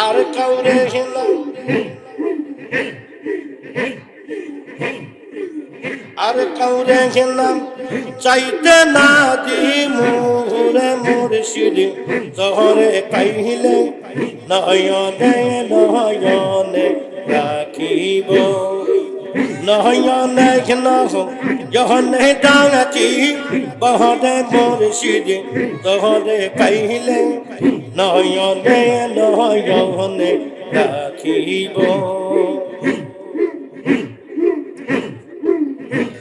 আর কাউরে হেলাম আর কাউরে হেলাম চাইতে না দি মোরে মুর্শিদ তহরে পাইলে নয়নে নয়নে রাখিব নয়নে যহনে ডাঙাতি বহরে মুর্শিদ তহরে পাইলে নয়নে নয়নে রাখিব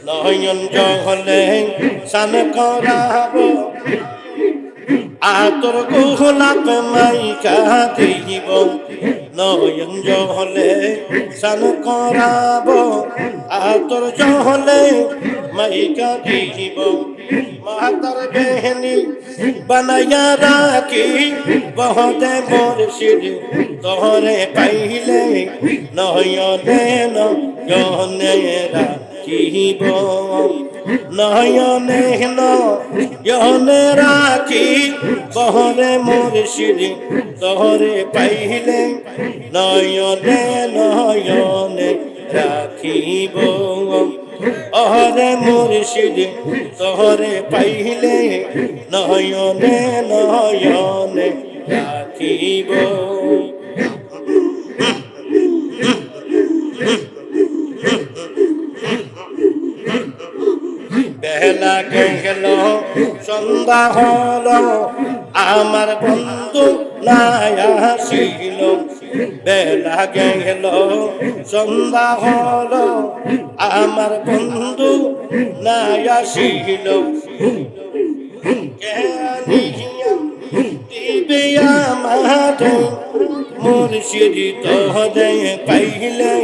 নয়ন জহলে সান করাব আতর গোলাপ মাইকা দিব নয়ন জহলে সান করাব আতর জহলে মাইকা দিব মাতার বেহনি বানাইয়া রাখি বহতে মুর্শিদ তহরে পাইলে নয়নে নয়নে রাখিব নয়নে নয়নে রাখি বহরে মুর্শিদ তহরে পাইলে নয়নে নয়নে রাখিব অহরে মুর্শিদ তহরে পাইলে নয়নে নয়নে রাখিব বেলা গেল সন্ধ্যা হল আমার বন্ধু নাই আসিল বেলা গেল সন্ধ্যা হল আমার বন্ধু নাই আসিল দিবে আমারে মুর্শিদ তহরে পাইলে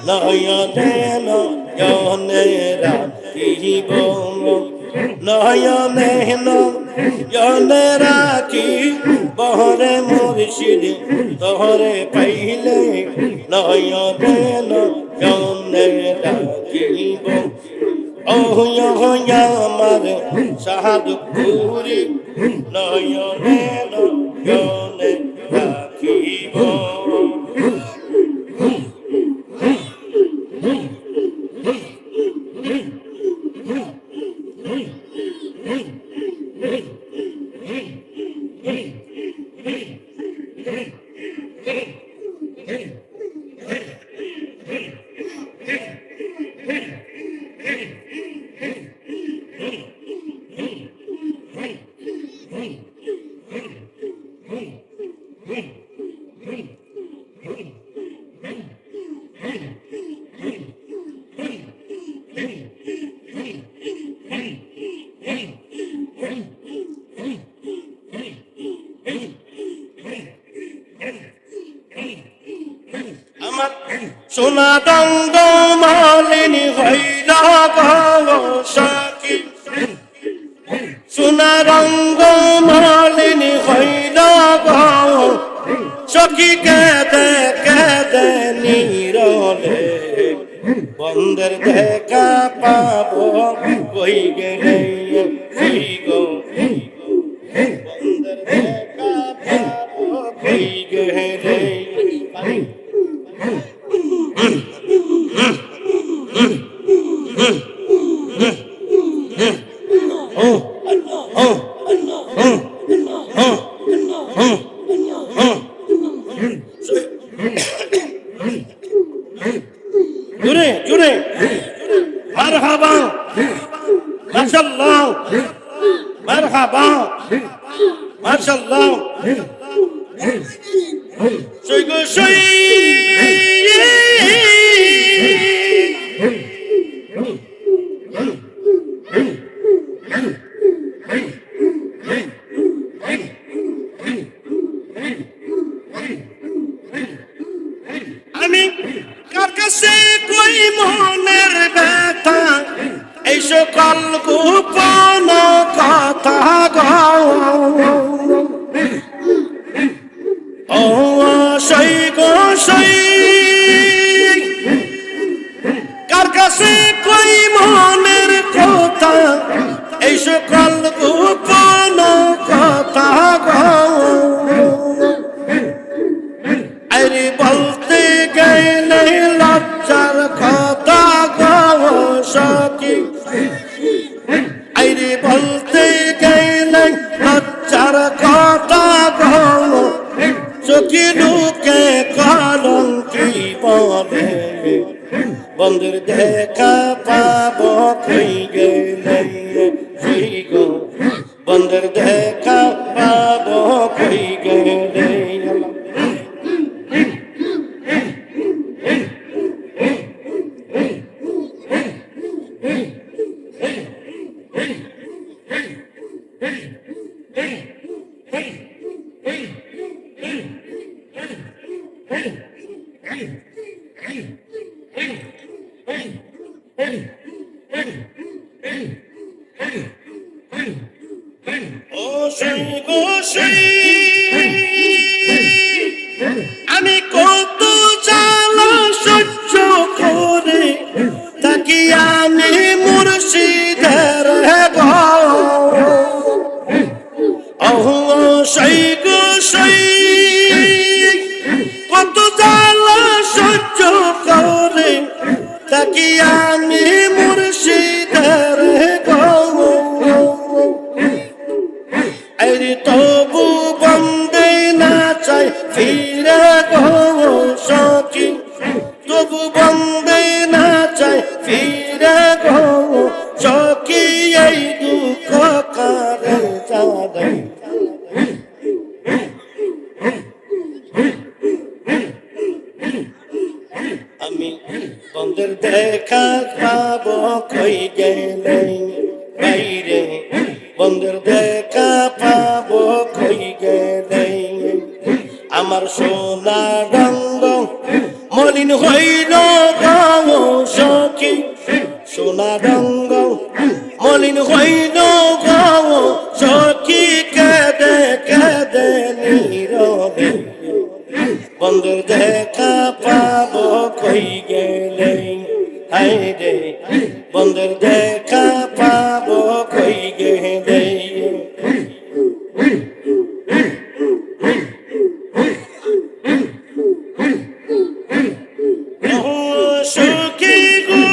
নয়নে নয়নে রাখিব নয়নে নয়নে রাখি বহরে মুর্শিদ তহরে পাইলে নয়নে নয়নে রাখিব আমার সাধুপুরি নয়নে নয়নে রাখিব সোনা দঙ্গ মালিনী হইল সাকি সোনা রঙ্গ মালিনী হইল সখী কেদে কেদে নীরলে বন্ধের দেখা পাবো কই গেলে কই গো বন্ধের দেখা পাবো কই গেলে জুড়ে জুড়ে মারহাবা মাশাআল্লাহ মারহাবা মাশাআল্লাহ সই গো সই আমি কার কাছে কই মনের ব্যথা এই সকল গোপন কথা ও সই গো সই কার কাছে কই মনের কথা এই সকল গোপন কথা কি লোকে কলঙ্কি বলে বন্ধুর দেখা পাবো কই গেলে গো বন্ধুর দেখা পাবো কই গেলে আমি কত জ্বালা সহ্য করে তাকি আমি মুর্শিদের সেই গো সেই কত জ্বালা সহ্য করে তাকি আমি মুর্শিদের তবু বন্দে না চাই ফিরে গো সখী তবু বন্দে না চাই ফিরে গো সখী এই দুঃখ কারে যাবে আমি বন্ধের দেখা পাবো কই গেলে বাইরে বন্ধুর দেখা পাবো কই গেলে আমার সোনা রঙ্গ মলিন হইল গো সখী সোনা রঙ্গ মলিন হইল গো সখী কেঁদে কেঁদে নীরবে বন্ধুর দেখা পাবো কই গেলে হায়রে বন্ধুর দেখা পাবো কই গেলে সুখী গো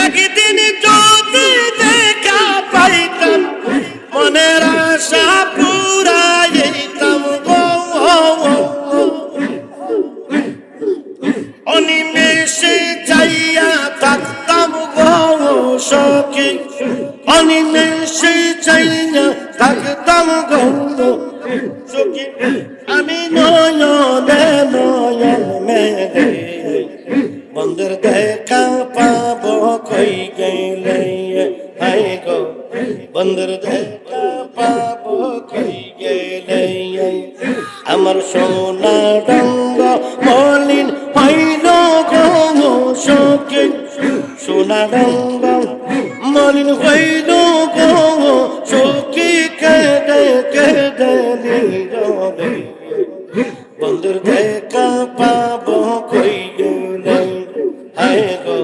একদিন যদি দেখা পাইতাম মনের আশা পুরাইতাম গো অনিমেষে যাইয়া থাকতাম গো সখী অনিমেষে যাইয়া থাকতাম গো সখী আমি নয়নে নয়ন মেলে বন্ধুর দেখা পাবো কই গেলে হাই গো বন্ধুর দেখা পাবো কই গেলে আমার সোনা রঙ্গ মলিন হইল গো সখী সোনা রঙ্গ মলিন হইল গো সখী কেঁদে কেঁদে নীরবে বন্ধুর দেখা পাবো কই গেলে হায় গো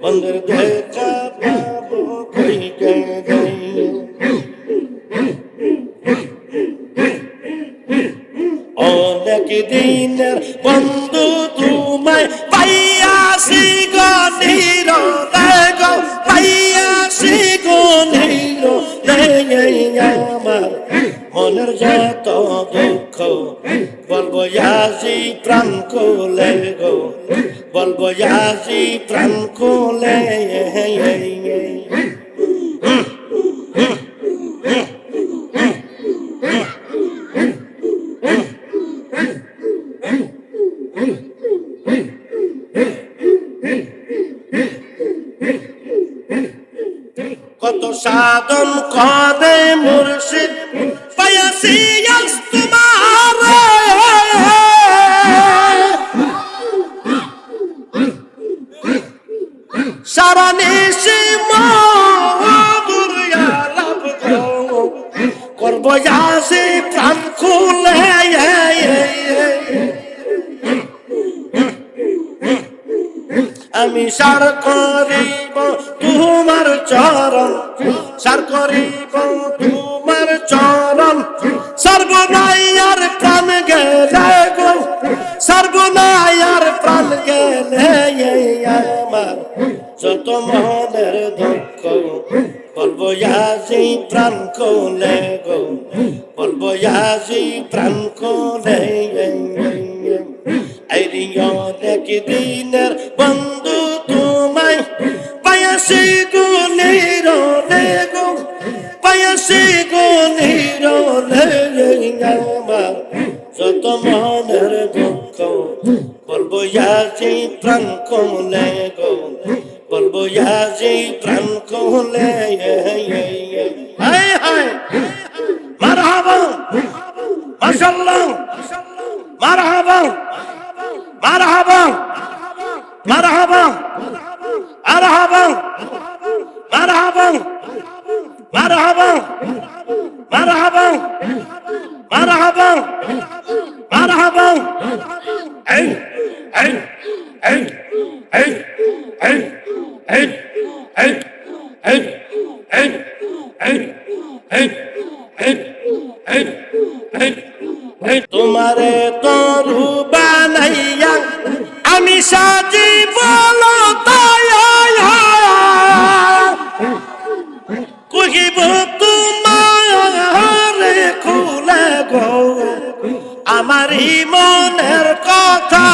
বন্ধুর দেখা পাবো কই গেলে অনেক দিনের বন্ধু তোমায় পাইয়াছি গো নীরবে গো পাইয়াছি গো নীরবে আমার মনের যত দুঃখ বলবো আজি প্রাণ খুলে গো বলবো আজি প্রাণ খুলে কত সাধন করে মুর্শিদ পায়াসি আজ তোমার সারা নিশি মধুর আলাপ করবো আসি প্রাণ খুলে আমি সার করিব তোমার চরণ সার করিব তোমার চরণ সর্বনাইয়ার প্রাণ গেলে গো সর্বনাইয়ার প্রাণ গেলে আমার যত মনের দুঃখ বলবো বলবো আজি প্রাণ কোলে গো, বলবো আজি প্রাণ কোলে। এই অনেক দিনের বন্ধু তোমায় পায়াসি গো নিরলে গো, পায়াসি গো নিরলে। আমার যত মনের দুঃখ বলবো আজি প্রাণ কোলে গো, বলবো আজি প্রাণ কোলে। হায় হায় মারহাবা মাশাআল্লাহ, মারহাবা মারহাবা মারহাবা মারহাবা মারহাবা মারহাবা মারহাবা মারহাবা মারহাবা। এই এই এই এই এই এই এই এই এই এই এই এই এই এই এই তোমারে তরু বানাইয়া আমি সাজি বলো কহিব তোমারে খুলে গো আমারই মনের কথা।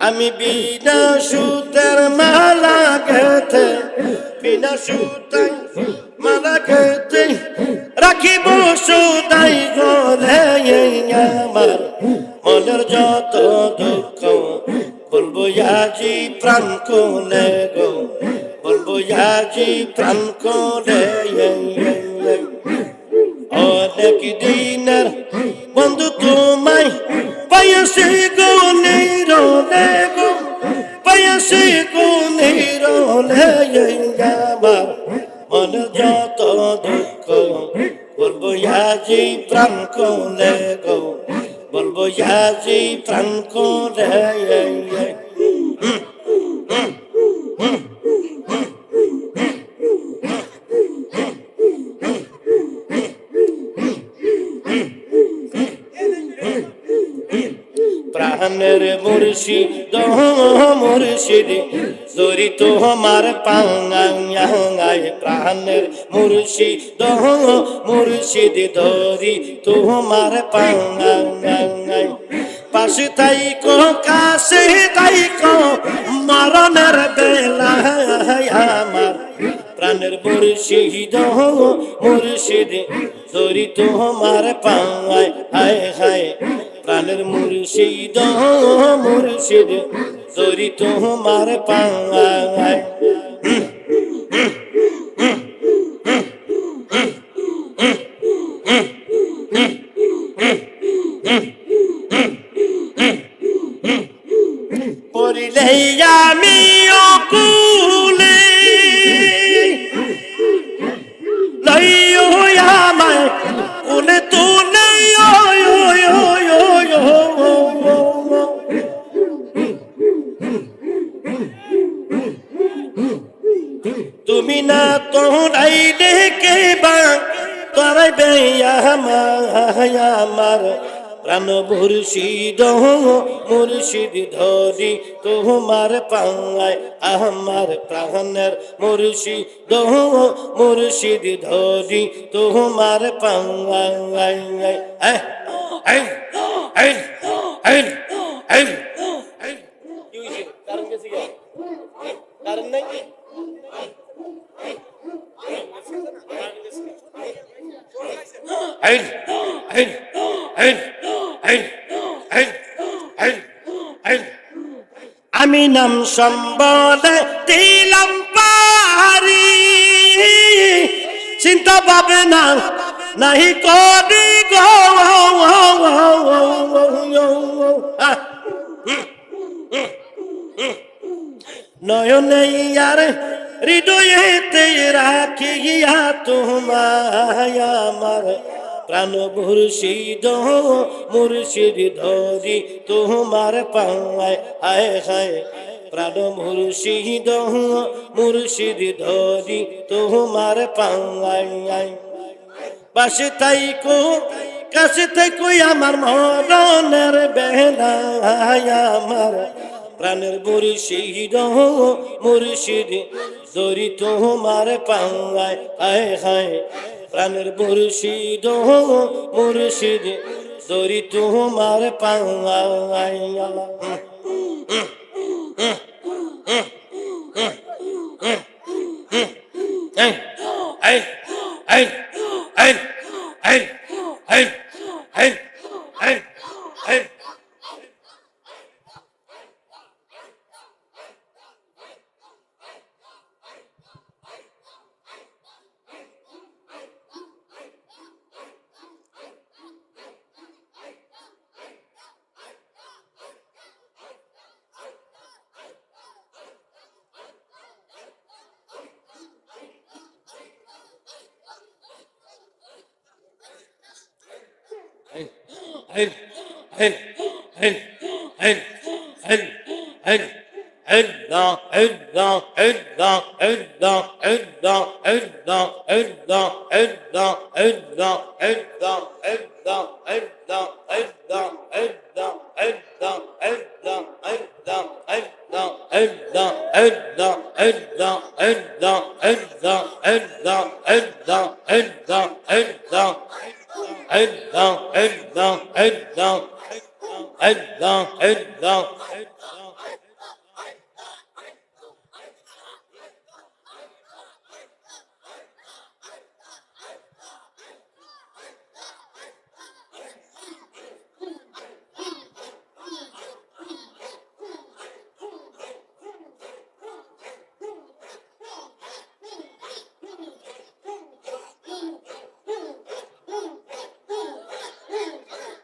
আমি বিনা সুতের মালা গেথে, বিনা সুতাই মালা গেথে রাখিব সুতাই ঘরে। আমার মনের যত দুঃখ বলবো আজি প্রাণ কোলে গো, বলবো আজি প্রাণ কোলে। অনেক দিনের বন্ধু তোমায় পায়াসি গো নিরলে গো, পায়াসি গো নিরলে। আমার মনের যত দুঃখ বলবো আজি প্রাণ কোলে গো, বলবো আজি প্রাণ কোলে। প্রাণের মুর্শিদ মুর্শিদ ধরি তোমার পাঙ্গায়, প্রাণের মুর্শিদ মুর্শিদ ধরি তোমার পাঙ্গায়। পাশে তাইকো কাছে তাইকো মরণের বেলায়। আমার প্রাণের মুর্শিদ মুর্শিদ ধরি তোমার পাঙ্গায়। হায় হায় প্রাণের মুর্শিদ মুর্শিদ ধরি তোমার পাঙ্গায়। পড়িলে আমি অকুলে লইও আমায় কুলে তুলে। তুমি না তোরাইলে কে বা তোরাইবে আমার প্রাণ মুর্শিদ মুর্শিদ ধরি তোমার পাঙ্গায়। আমার প্রাণের মুর্শিদ মুর্শিদ ধরি তোমার পাঙ্গায়। কারণ নাই আমি নাম সম্বলে দিলাম পারি, চিন্তা ভাবনা নাহি করি গো। নয়নে আর হৃদয়েতে রাখিয়া তোমায় আমার প্রাণ মুর্শিদ মুর্শিদ ধরি তোমার পাঙ্গায়। হায় হায় প্রাণ মুর্শিদ মুর্শিদ ধরি তোমার পাঙ্গায়। পাশে তাইকো কাছে থাকো আমার মরণের বেলায়। আমার প্রাণের মুর্শিদ মুর্শিদ দরি তোমার পাওয়ায় হায় হায় প্রাণের মুর্শিদ মুর্শিদ দরি তোমার পাওয়ায়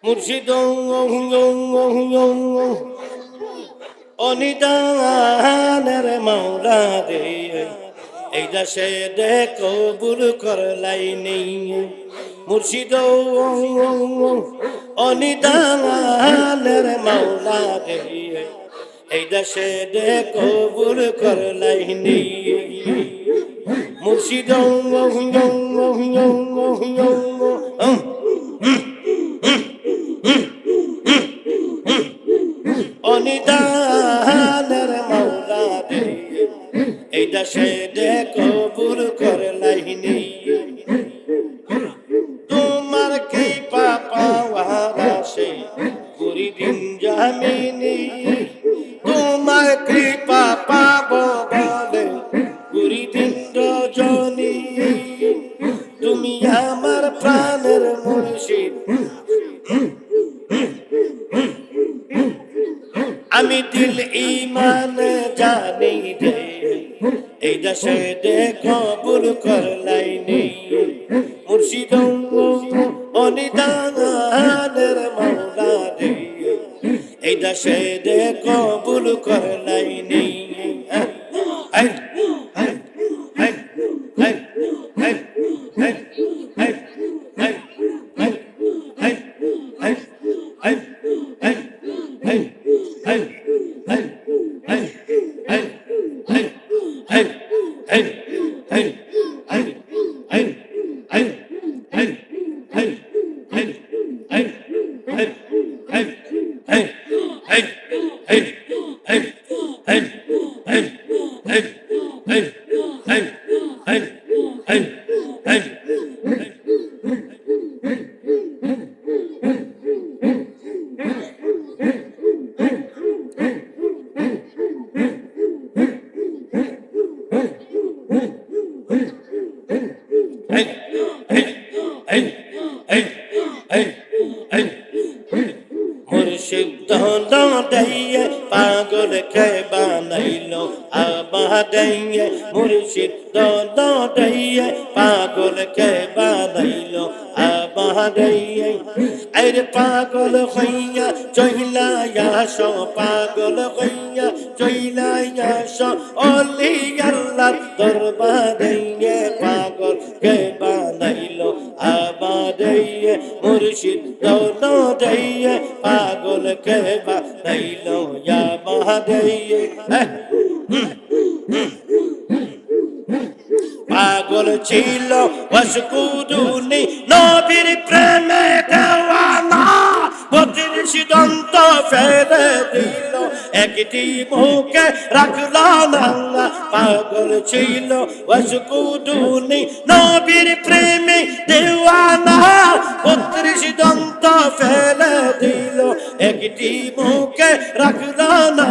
মুর্শিদ অনিদানের মাওলা রে এই দাসে দে কবুল করলাই নেই মুর্শিদ অনিদানের মাওলা রে এই দাসে দে কবুল করলাই নেই মুর্শিদ অনিদানের মাওলা রে এই দাসে দে কবুল করলাই নেই তোমার কি পাওয়ার আসে পুরি দিন জামিনী তোমার কৃপা পাবো বলে পুরি দিন রজনী তুমি আমার প্রাণের মুর্শিদ আমি দিল ইমান জানি রে এই দাসে দে কবুল করলাই নেই মুর্শিদ অনিদানের মাওলা রে এই দাসে দে কবুল করলাই নেই মুর্শিদ দাইয়ে পাগল কে বানাইলো আবাদাইয়ে মুর্শিদ দাইয়ে পাগল কে বানাইলো আবাদাইয়ে আরে পাগল হইয়া চইলায়া সো পাগল হইয়া চইলায়া সো ওলি আল্লাহ দরবারে পাগল কে বানাইলো আবাদাইয়ে মুর্শিদ দাইয়ে পাগল কে বানাইলো ইয়া বাদাইয়ে পাগল ছিল ওয়াসকুদুনি নবীর প্রেমে দেওয়ানা 32 দন্ত ফেলে দিল একটি মুখে রাখল না পাগল ছিল ওয়াসকুদুনি নবীর প্রেমে দেওয়ানা 32 দন্ত ফেলে দিল একটি মুখে রাখল না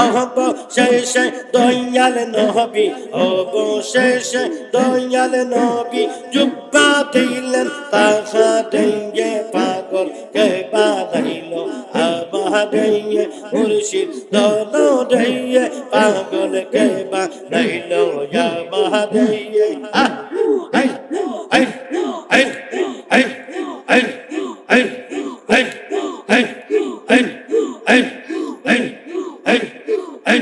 অবশেষে দয়াল নবী অবশেষে দয়াল নবী জুব্বা দিলেন তাহা দেঙ্গে পাগল কে বাঁধাইল আবাহাইয়ে মুর্শিদ দোনো দেইয়ে পাগল কে বাঁধাইল আবাহাইয়ে আই আই আই আই আই আই আই আই আই আই আই আই আই আই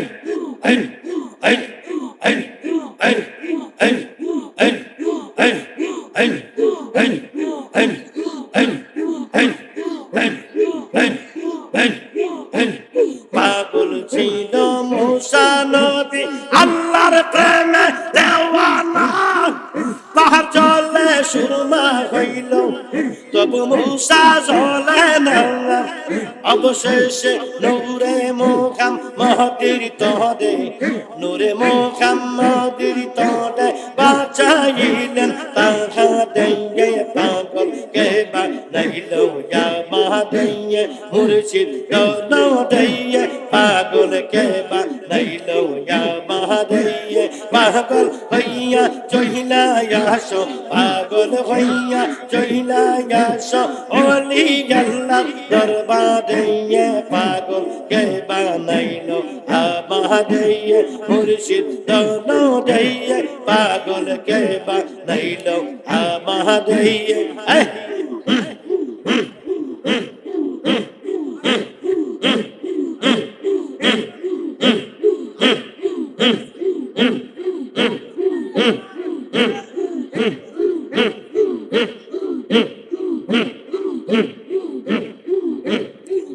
আই আই আই আই পাগল ছিল মুসা নবী আল্লাহর প্রেমে দেওয়ানা পাহাড় জলে সুরমা হইল তবু মুসা জলে না অবশেষে নূরে মুহাম্মদের তহদে নূরে মুহাম্মদের তহদে বাঁচাইলেন তাহা দেঙ্গে পাগল কে বানাইল ইয়া মাহাদিয়ে মুর্শিদ দোনো দেইয়ে পাগল কে বানাইল ইয়া মাহাদিয়ে পাগল হইয়া চহিলা আসো পাগল হইয়া চহিলা আসো ওলি আল্লাহ দরবারে পাগল কে বানাইল আমাদের মুর্শিদ দোনো দেইয়ে পাগল কে বানাইল আমাদের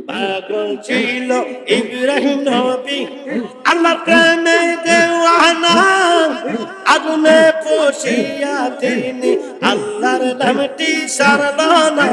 পাগল ছিল ইব্রাহিম নবী আল্লাহর প্রেমে দেওয়ানা আগুনে পশিয়া তিনি আল্লাহর নামটি সারল না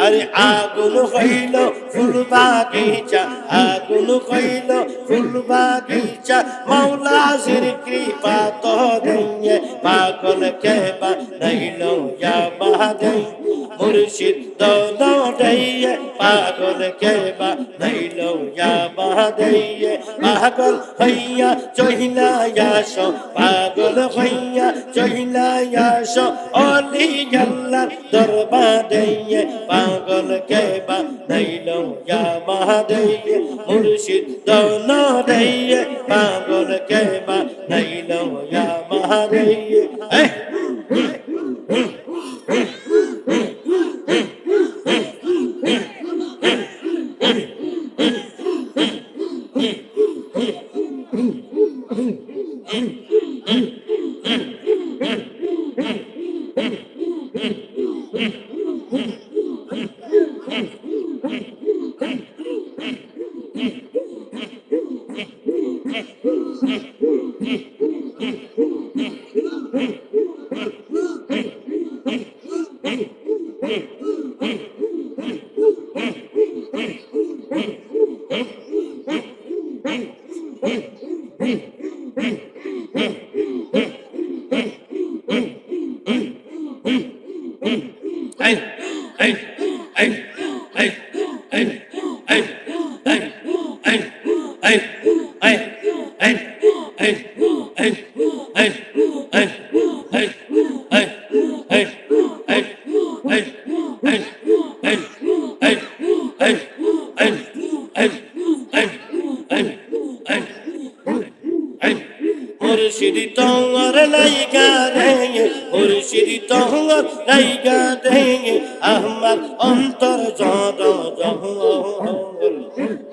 আরে আগুন হইল ফুল বাগিচা আগুন হইল ফুল বাগিচা মৌলাজির কৃপা তো দিয়ে পাগল কে বানাইল ইয়া বাহাদিয়ে মুর্শিদ দোনো দেইয়ে পাগল কে বানাইল ইয়া বাহাদিয়ে পাগল হইয়া চহিলা আসো পাগল হইয়া চহিলা আসো ওলি আল্লাহ দরবারে পাগল কে বানাইল ইয়া বাহাদিয়ে মুর্শিদ দোনো দেইয়ে পাগল কে বানাইল ইয়া বাহাদিয়ে মুর্শিদ তোমার লাইগা দেঙ্গে মুর্শিদ তোমার লাইগা দেঙ্গে আমার অন্তর জড় জহল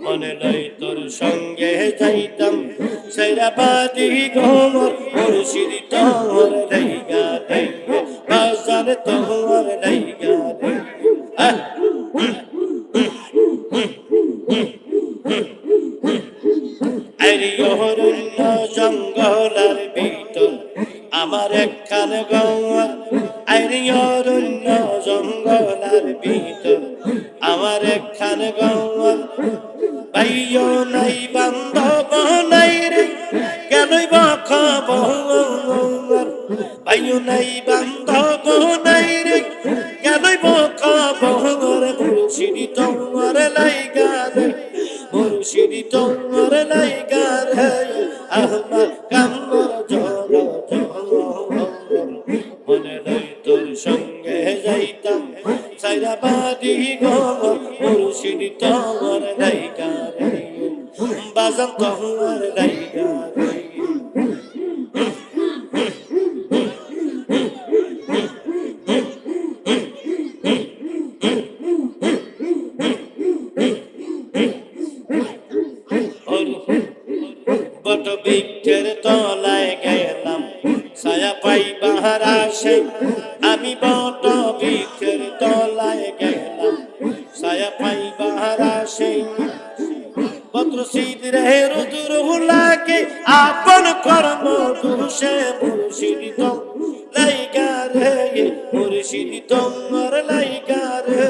মনে লই তোর সঙ্গে যাইতাম সেরাবাদি ঘোমর মুর্শিদ তোমার লাইগা দেঙ্গে বাজার তোমার লাইগা দেঙ্গে জঙ্গলের ভিতর আমার একখান গঙ্গা আইরি অরণ্য জঙ্গলের ভিতর কেনই বা খবর পাইও নাই বান্ধব নাই রে কেনই বা খবর মুর্শিদি তোমার লাইগা রে মুর্শিদি তোমার লাইগা রে আমার কামর জোর মনে নাই তোর সঙ্গে যাইতাম সাইরাবাদি গো মুর্শিদি তোমার লাইগা রে বাজান তোমার লাইগা রে বট বৃক্ষের তলায় গেলাম ছায়া পাইবার আসে আমি বট বৃক্ষের তলায় গেলাম ছায়া পাইবার আসে পত্র সিদ্ধে রুদ্র লাগে আপন কর্ম দোষে মুর্শিদি তো লাইগা রে মুর্শিদি তোমার লাইগা রে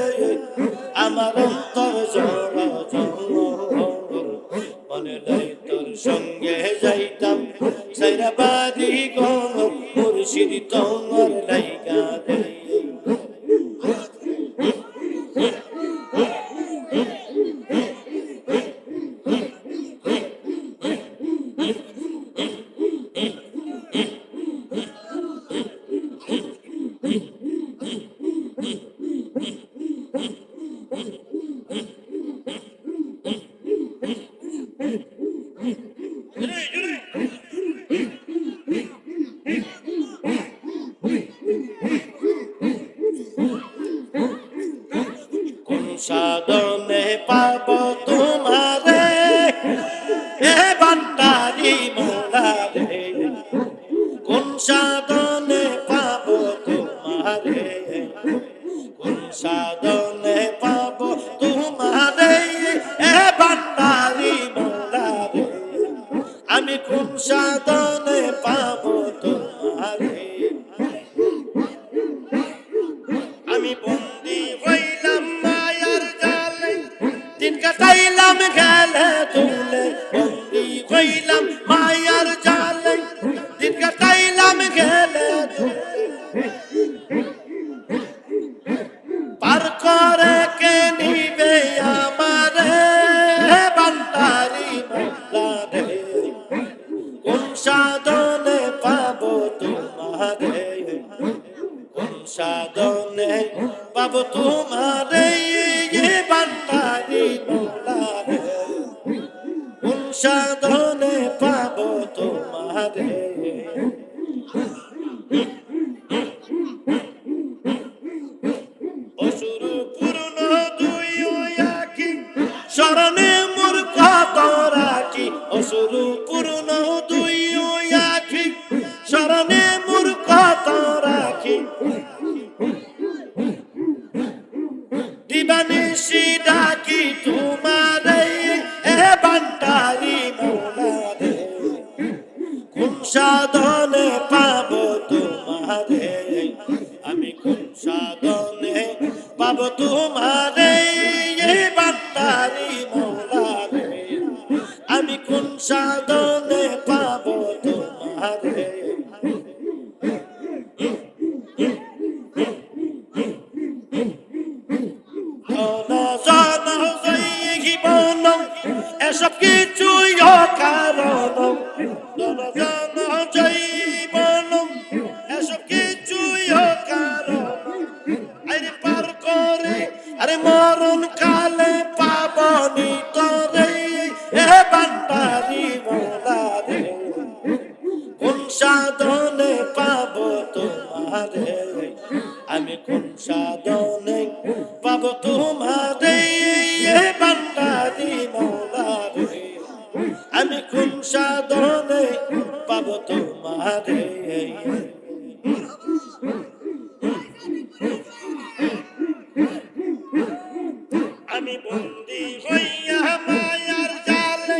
আমার অন্তর জোর মনে নাই তোর সঙ্গে যাইতাম সাইরাবাদি গো মুর্শিদি তোমার লাইগা রে কোন সাধনে পাব তোমারে এ বান্দারি মোলা রে কোন সাধনে পাব তোমারে কোন সাধনে পাব তোমারে এ বান্দারি মোলা রে আমি কোন সাধনে পাব তোমারে আমি বন্দি হইলাম মায়ার জালে দিন কাটাইলাম গেলে তুলে বন্দি হইলাম মায়ার জালে দিন কাটাইলাম গেলে পার করে কে নিবে আমারে বান্দারি মোলা রে কোন সাধনে পাব তোমারে কোন সাধনে পাব তোমারে বান্দারি মোলা রে কোন সাধনে পাব তোমারে অসুর পূর্ণ দুই আখি শরণে মোর কত রাখি অসুর পূর্ণ দুই আখি শরণে মোর কত রাখি দিবানিশি ডাকি তোমারে এ বান্দারি মোলা রে কোন সাধনে পাব তোমারে আমি কোন সাধনে পাব তোমারে এ বান্দারি মোলা রে আমি কোন সাধনে পাব তোমারে এসব কিছুই অকারণ জীবন এসব কিছুই অকারণ আরে পার করে আরে মরণ কালে পাবনি তোরে এ বান্দারি মোলা রে কোন সাধনে পাব তোমারে আমি কোন সাধনে পাব তোমারে এ বান্দারি মোলা রে আমি কোন সাধনে পাব তোমারে আমি বন্দি হইয়া মায়ার জালে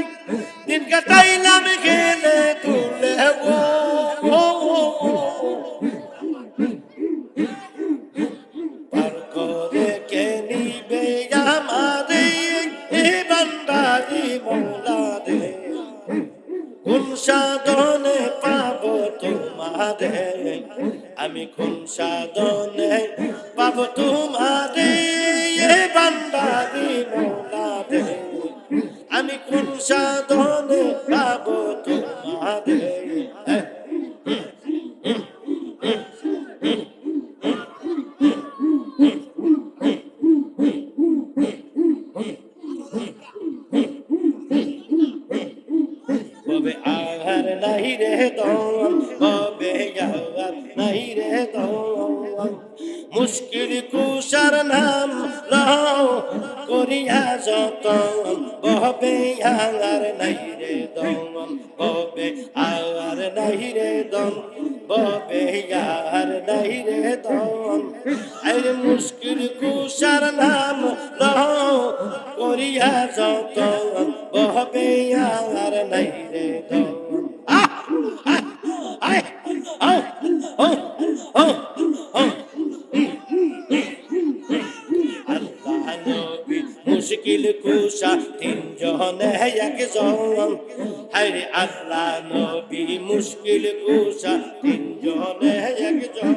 দিন কাটাইলাম গেলে তুলে পার করে কে নিবে আমারে এ বান্দারি মোলা রে কোন সাধনে পাবো তোমারে, আমি কোন সাধনে পাবো তোমারে, এ বান্দারি মোলারে, আমি কোন সাধনে পাবো তোমারে। ববে আহার নাহি রে দম, ববে আহার নাহি রে দম, মুশকিল কুশার নাম লও করিয়া যতন, ববে আহার নাহি রে দম, ববে আহার নাহি রে দম, ববে আহার নাহি রে দম, আরে মুশকিল কুশার নাম লও করিয়া যতন, ববে আহার নাহি রে দম। আল্লাহ নবী মুশকিল কুশা তিনজনে একজন, হায়রে আল্লাহ নবী মুশকিল কুশা তিনজনে একজন।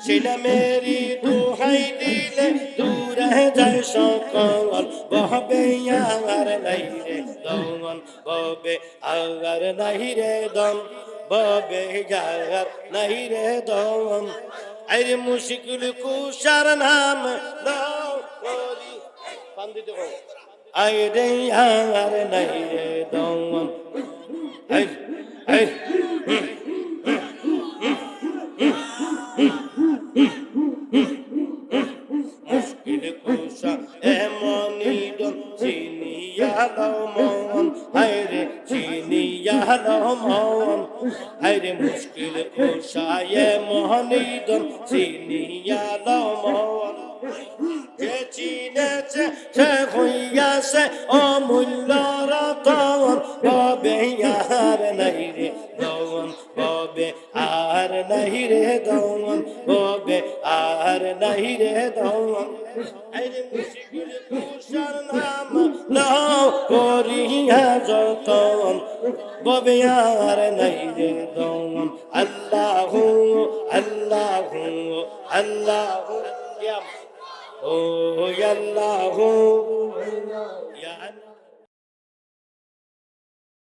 সেনা মেরি দোহাই দিলে দূরে যায় সকল, বহবে আর নাই রে দম, ববে আর নাই রে দম, ববে আর নাই রে দম, আরে মুশকিল কুশার নাম লও করি পান্দিতে কও, আরে আর নাই রে দম, আই আই মুশকিল কুশা এমনই দন চিনিয়া লও মন, হায়রে চিনিয়া লও মন, হায়রে মুশকিল কুশা এমনই দন চিনিয়া লও মন, যে চিনেছে সে হইয়াছে অমূল্য রতন, ববে আর নাই রে দমন, ববে আর নাই রে দমন, ববে আর নাই রে দমন, আরে মুশকিল কুশার নাম লও করিয়া যতন, ববে আর নাই রে দমন। আল্লাহু আল্লাহু আল্লাহু ও আল্লাহু ইয়া